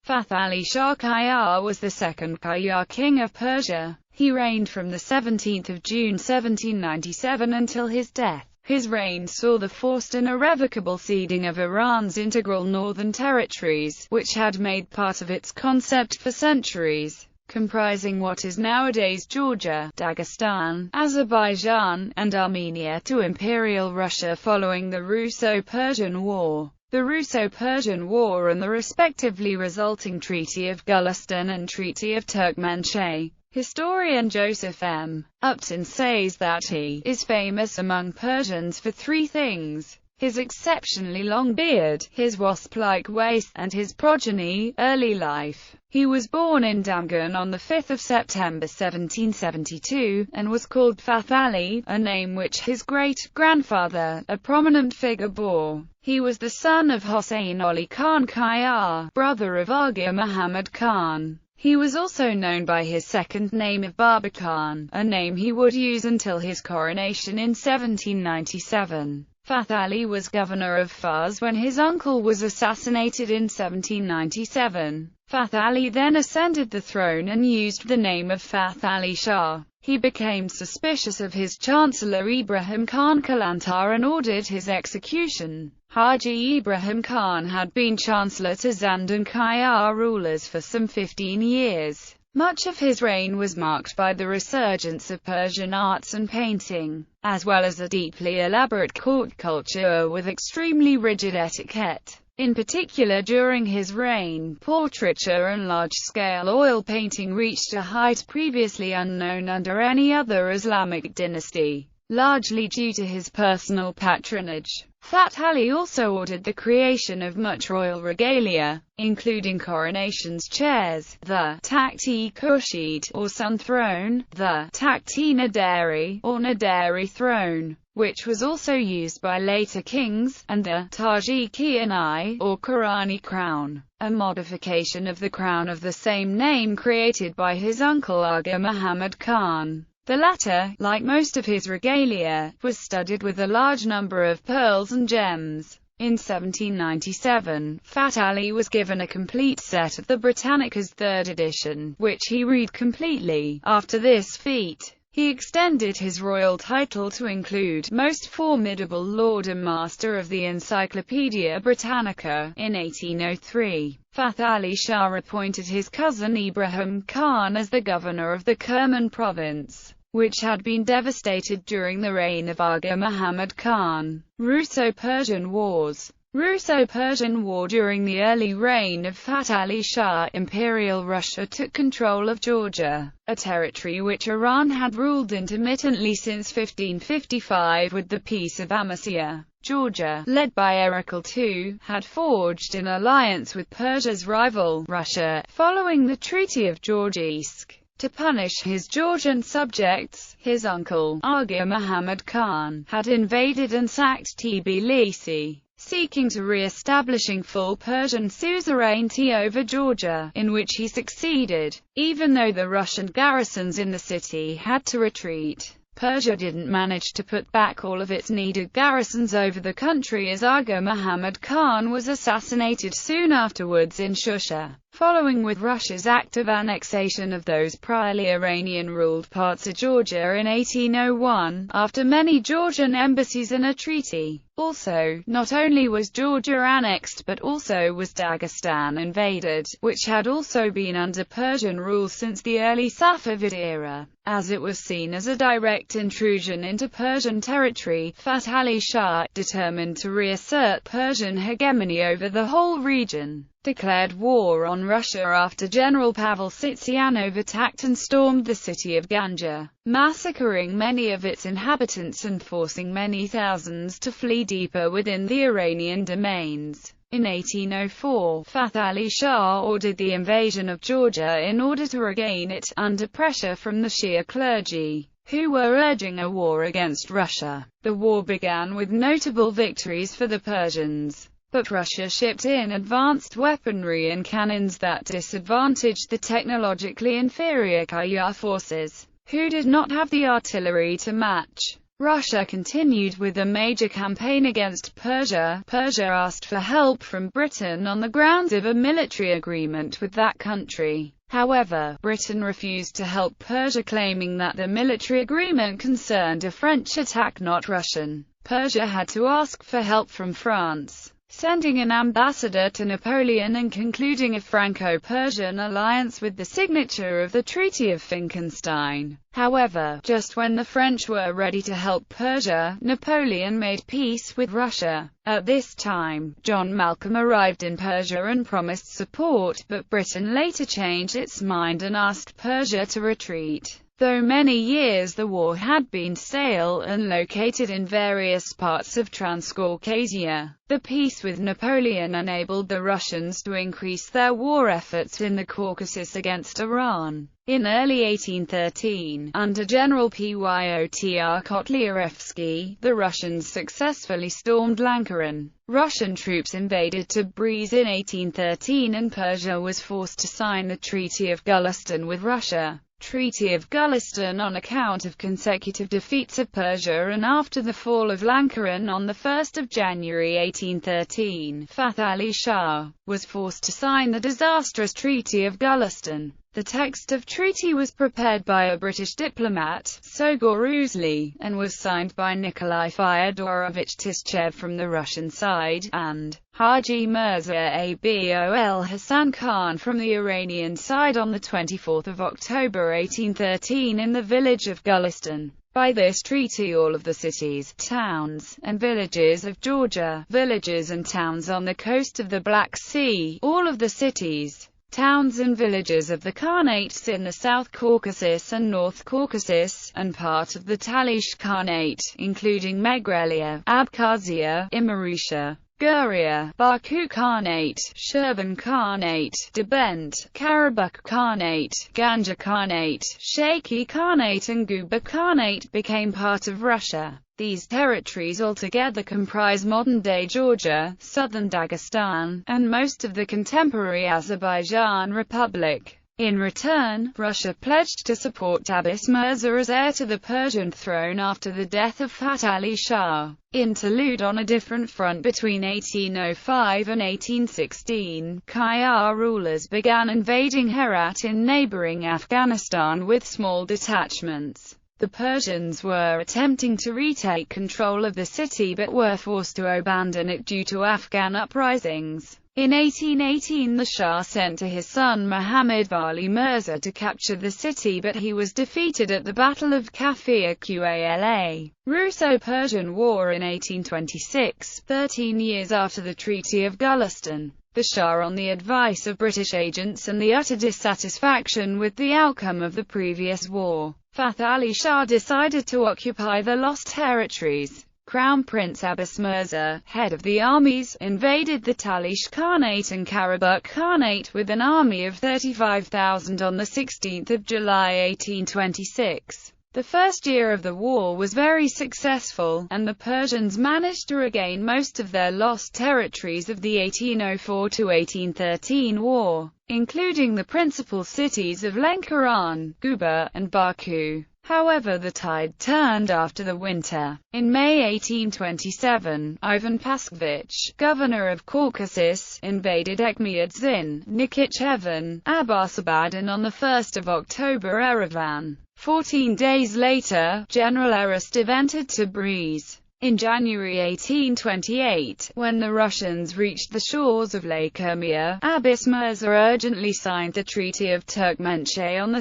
Fath-Ali Shah Qajar was the second Qajar king of Persia. He reigned from the 17th of June 1797 until his death. His reign saw the forced and irrevocable ceding of Iran's integral northern territories, which had made part of its concept for centuries, comprising what is nowadays Georgia, Dagestan, Azerbaijan, and Armenia, to Imperial Russia following the Russo-Persian War. The Russo-Persian War and the respectively resulting Treaty of Galliston and Treaty of Turkmenchay. Historian Joseph M. Upton says that he is famous among Persians for three things: his exceptionally long beard, his wasp-like waist, and his progeny, early life. He was born in Damgan on 5 September 1772, and was called Fath-Ali, a name which his great-grandfather, a prominent figure, bore. He was the son of Hossein Ali Khan Qajar, brother of Aga Muhammad Khan. He was also known by his second name of Baba Khan, a name he would use until his coronation in 1797. Fath-Ali was governor of Fars when his uncle was assassinated in 1797. Fath-Ali then ascended the throne and used the name of Fath-Ali Shah. He became suspicious of his chancellor Ibrahim Khan Kalantar and ordered his execution. Haji Ibrahim Khan had been chancellor to Zandan Qajar rulers for some 15 years. Much of his reign was marked by the resurgence of Persian arts and painting, as well as a deeply elaborate court culture with extremely rigid etiquette. In particular, during his reign, portraiture and large-scale oil painting reached a height previously unknown under any other Islamic dynasty, largely due to his personal patronage. Fath-Ali also ordered the creation of much royal regalia, including coronations, chairs, the takht-i-khurshid, or sun throne, the takht-i-nadari, or nadari throne, which was also used by later kings, and the taj-i-kianai, or Qurani crown, a modification of the crown of the same name created by his uncle Aga Muhammad Khan. The latter, like most of his regalia, was studded with a large number of pearls and gems. In 1797, Fath-Ali was given a complete set of the Britannica's third edition, which he read completely. After this feat, he extended his royal title to include Most Formidable Lord and Master of the Encyclopaedia Britannica. In 1803, Fath-Ali Shah appointed his cousin Ibrahim Khan as the governor of the Kerman province, which had been devastated during the reign of Aga Muhammad Khan. Russo-Persian Wars. Russo-Persian War. During the early reign of Fath-Ali Shah, Imperial Russia took control of Georgia, a territory which Iran had ruled intermittently since 1555 with the Peace of Amasya. Georgia, led by Erekle II, had forged an alliance with Persia's rival, Russia, following the Treaty of Georgisk. To punish his Georgian subjects, his uncle, Aga Muhammad Khan, had invaded and sacked Tbilisi, seeking to re-establishing full Persian suzerainty over Georgia, in which he succeeded. Even though the Russian garrisons in the city had to retreat, Persia didn't manage to put back all of its needed garrisons over the country, as Aga Muhammad Khan was assassinated soon afterwards in Shusha, following with Russia's active annexation of those priorly Iranian-ruled parts of Georgia in 1801, after many Georgian embassies and a treaty. Also, not only was Georgia annexed but also was Dagestan invaded, which had also been under Persian rule since the early Safavid era. As it was seen as a direct intrusion into Persian territory, Fath-Ali Shah, determined to reassert Persian hegemony over the whole region, declared war on Russia after General Pavel Tsitsyanov attacked and stormed the city of Ganja, massacring many of its inhabitants and forcing many thousands to flee deeper within the Iranian domains. In 1804, Fath-Ali Shah ordered the invasion of Georgia in order to regain it, under pressure from the Shia clergy, who were urging a war against Russia. The war began with notable victories for the Persians, but Russia shipped in advanced weaponry and cannons that disadvantaged the technologically inferior Qajar forces, who did not have the artillery to match. Russia continued with a major campaign against Persia. Persia asked for help from Britain on the grounds of a military agreement with that country. However, Britain refused to help Persia, claiming that the military agreement concerned a French attack, not Russian. Persia had to ask for help from France, sending an ambassador to Napoleon and concluding a Franco-Persian alliance with the signature of the Treaty of Finkenstein. However, just when the French were ready to help Persia, Napoleon made peace with Russia. At this time, John Malcolm arrived in Persia and promised support, but Britain later changed its mind and asked Persia to retreat. Though many years the war had been stale and located in various parts of Transcaucasia, the peace with Napoleon enabled the Russians to increase their war efforts in the Caucasus against Iran. In early 1813, under General Pyotr Kotlyarevsky, the Russians successfully stormed Lankaran. Russian troops invaded Tabriz in 1813 and Persia was forced to sign the Treaty of Galliston with Russia. Treaty of Galliston on account of consecutive defeats of Persia, and after the fall of Lankaran on 1 January 1813, Fath-Ali Shah was forced to sign the disastrous Treaty of Galliston. The text of treaty was prepared by a British diplomat, Sogor Uzli, and was signed by Nikolai Fyodorovich Tishchev from the Russian side, and Haji Mirza Abol Hassan Khan from the Iranian side on 24 October 1813 in the village of Galliston. By this treaty all of the cities, towns, and villages of Georgia, villages and towns on the coast of the Black Sea, all of the cities, towns and villages of the Khanates in the South Caucasus and North Caucasus, and part of the Talish Khanate, including Megrelia, Abkhazia, Imaurisha, Guria, Baku Khanate, Shirvan Khanate, Debent, Karabakh Khanate, Ganja Khanate, Shaiki Khanate and Guba Khanate became part of Russia. These territories altogether comprise modern-day Georgia, southern Dagestan, and most of the contemporary Azerbaijan Republic. In return, Russia pledged to support Abbas Mirza as heir to the Persian throne after the death of Fath-Ali Shah. Interlude: on a different front between 1805 and 1816, Qajar rulers began invading Herat in neighboring Afghanistan with small detachments. The Persians were attempting to retake control of the city but were forced to abandon it due to Afghan uprisings. In 1818 the Shah sent to his son Muhammad Vali Mirza to capture the city, but he was defeated at the Battle of Kafia Qala. Russo-Persian War in 1826, 13 years after the Treaty of Galliston. The Shah, on the advice of British agents and the utter dissatisfaction with the outcome of the previous war, Fath-Ali Shah decided to occupy the lost territories. Crown Prince Abbas Mirza, head of the armies, invaded the Talish Khanate and Karabakh Khanate with an army of 35,000 on 16 July 1826. The first year of the war was very successful, and the Persians managed to regain most of their lost territories of the 1804–1813 war, including the principal cities of Lankaran, Guba, and Baku. However, the tide turned after the winter. In May 1827, Ivan Paskevich, governor of Caucasus, invaded Ekmeyadzin, Nikhichevan, Abbasabad, and on 1 October Yerevan. 14 days later, General Erastov entered Tabriz. In January 1828, when the Russians reached the shores of Lake Urmia, Abbas Mirza urgently signed the Treaty of Turkmenchay on 2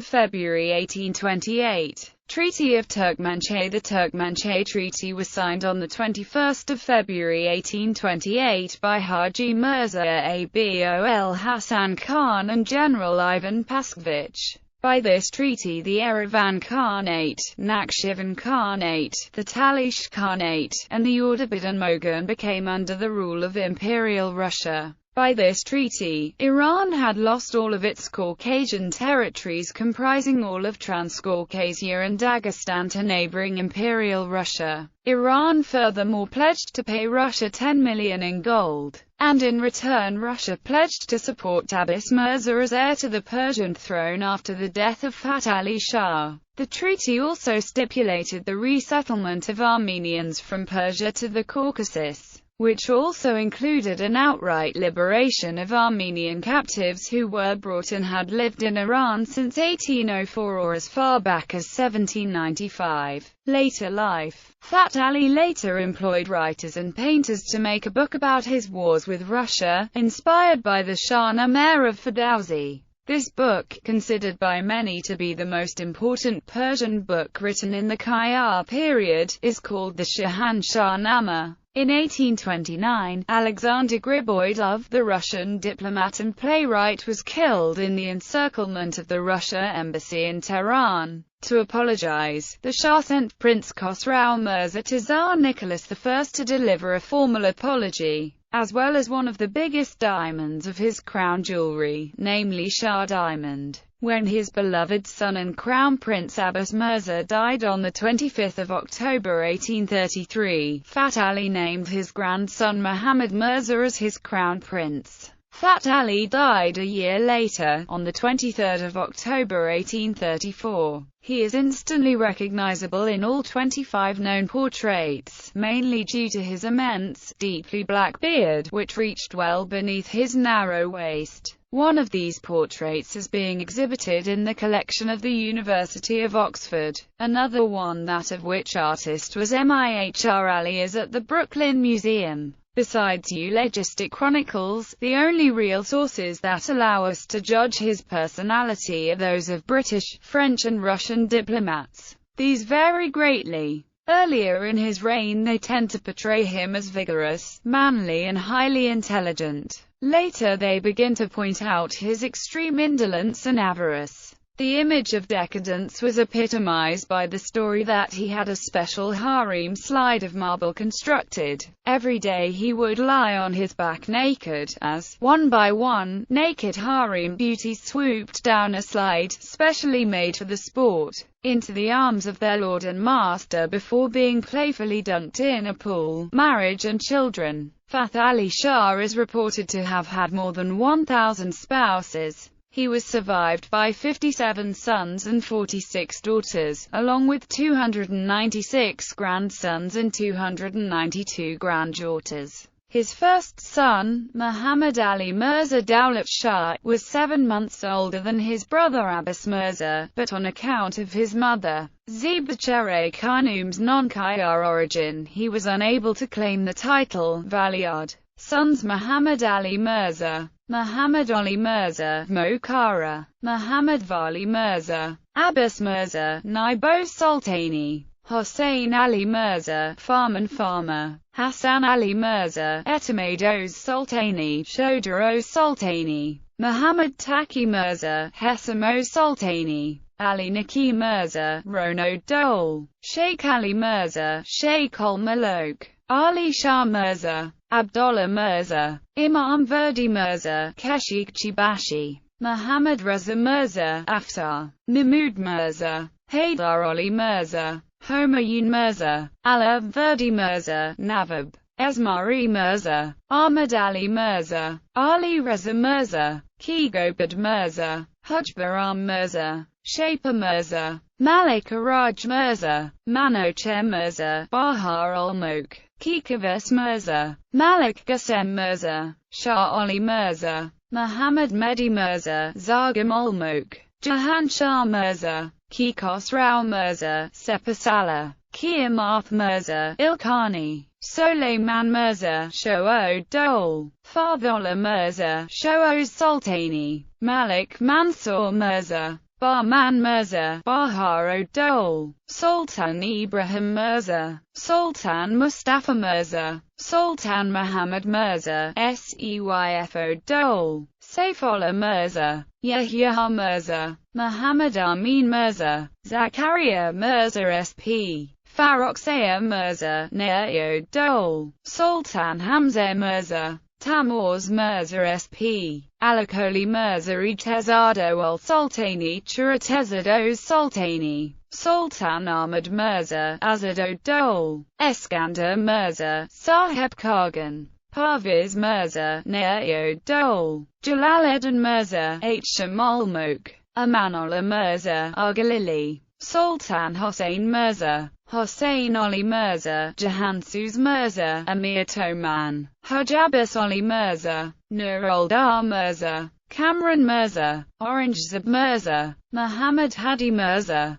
February 1828. Treaty of Turkmenchay. The Turkmenchay Treaty was signed on 21 February 1828 by Haji Mirza Abol Hassan Khan and General Ivan Paskevich. By this treaty the Yerevan Khanate, Nakhchivan Khanate, the Talish Khanate, and the Ordobidan Moghul became under the rule of Imperial Russia. By this treaty, Iran had lost all of its Caucasian territories comprising all of Transcaucasia and Dagestan to neighboring Imperial Russia. Iran furthermore pledged to pay Russia 10 million in gold. and in return Russia pledged to support Abbas Mirza as heir to the Persian throne after the death of Fath-Ali Shah. The treaty also stipulated the resettlement of Armenians from Persia to the Caucasus, which also included an outright liberation of Armenian captives who were brought and had lived in Iran since 1804 or as far back as 1795. Later life. Fath-Ali later employed writers and painters to make a book about his wars with Russia, inspired by the Shahnameh of Ferdowsi. This book, considered by many to be the most important Persian book written in the Qajar period, is called the Shahnameh. In 1829, Alexander Griboyedov, the Russian diplomat and playwright, was killed in the encirclement of the Russia embassy in Tehran. To apologize, the Shah sent Prince Khosrau Mirza to Tsar Nicholas I to deliver a formal apology, as well as one of the biggest diamonds of his crown jewelry, namely Shah diamond. When his beloved son and crown prince Abbas Mirza died on 25 October 1833, Fath-Ali named his grandson Muhammad Mirza as his crown prince. Fath-Ali died a year later, on 23 October 1834. He is instantly recognizable in all 25 known portraits, mainly due to his immense, deeply black beard, which reached well beneath his narrow waist. One of these portraits is being exhibited in the collection of the University of Oxford. Another one, that of which artist was Mihr Ali, is at the Brooklyn Museum. Besides eulogistic chronicles, the only real sources that allow us to judge his personality are those of British, French and Russian diplomats. These vary greatly. Earlier in his reign they tend to portray him as vigorous, manly and highly intelligent. Later they begin to point out his extreme indolence and avarice. The image of decadence was epitomized by the story that he had a special harem slide of marble constructed. Every day he would lie on his back naked, as, one by one, naked harem beauties swooped down a slide, specially made for the sport, into the arms of their lord and master before being playfully dunked in a pool. Marriage and children. Fath-Ali Shah is reported to have had more than 1,000 spouses. He was survived by 57 sons and 46 daughters, along with 296 grandsons and 292 granddaughters. His first son, Muhammad Ali Mirza Daulat Shah, was 7 months older than his brother Abbas Mirza, but on account of his mother, Zebachere Khanum's non-Qajar origin, he was unable to claim the title. Valiad. Sons Muhammad Ali Mirza, Muhammad Ali Mirza, Mokhara, Muhammad Vali Mirza, Abbas Mirza, Naibo Sultani, Hossein Ali Mirza, Farman Farmer, Hassan Ali Mirza, Etimados Sultani, Shodaro Sultani, Muhammad Taqi Mirza, Hesamo Sultani, Ali Naki Mirza, Rono Dole, Sheikh Ali Mirza, Sheikh ul Malok, Ali Shah Mirza, Abdullah Mirza, Imam Verdi Mirza, Keshikchi Bashi, Muhammad Reza Mirza, Aftar, Mahmud Mirza, Haydar Ali Mirza, Homayun Mirza, Allah Verdi Mirza, Nawab, Esmari Mirza, Ahmad Ali Mirza, Ali Reza Mirza, Kigobad Mirza, Hujbaram Mirza, Shapa Mirza, Malik Araj Mirza, Manocher Mirza, Bahar ul-Mulk, Kikavas Mirza, Malik Qasim Mirza, Shah Ali Mirza, Muhammad Mehdi Mirza, Zagam ul-Mulk, Jahan Shah Mirza, Ki Khosrau Mirza, Sepasala, Ki Amath Mirza, Ilkhani, Soleiman Mirza, Sho'od Dole, Fath-Ali Mirza, Sho'oz Sultani, Malik Mansour Mirza, Bahman Mirza, Bahar Dole, Sultan Ibrahim Mirza, Sultan Mustafa Mirza, Sultan Muhammad Mirza, Seyfo Dole, Saifullah Mirza, Yahya Mirza, Muhammad Amin Mirza, Zakaria Mirza SP, Farrokhzaya Mirza, Nayo Dole, Sultan Hamza Mirza, Tamouz Mirza SP, Alakoli Mirza Itezado ul-Sultani, Churatezado Sultani, Sultan Ahmad Mirza, Azado Dole, Eskander Mirza, Saheb Kargan, Parviz Mirza, Nayo Dole, Jalaluddin Mirza, H. Shamal Mulk, Amanullah Mirza, Aghalili, Sultan Hossein Mirza, Hossein Ali Mirza, Jahansuz Mirza, Amir Toman, Hajabus Ali Mirza, Nuroldar Mirza, Kamran Mirza, Aurangzeb Mirza, Muhammad Hadi Mirza,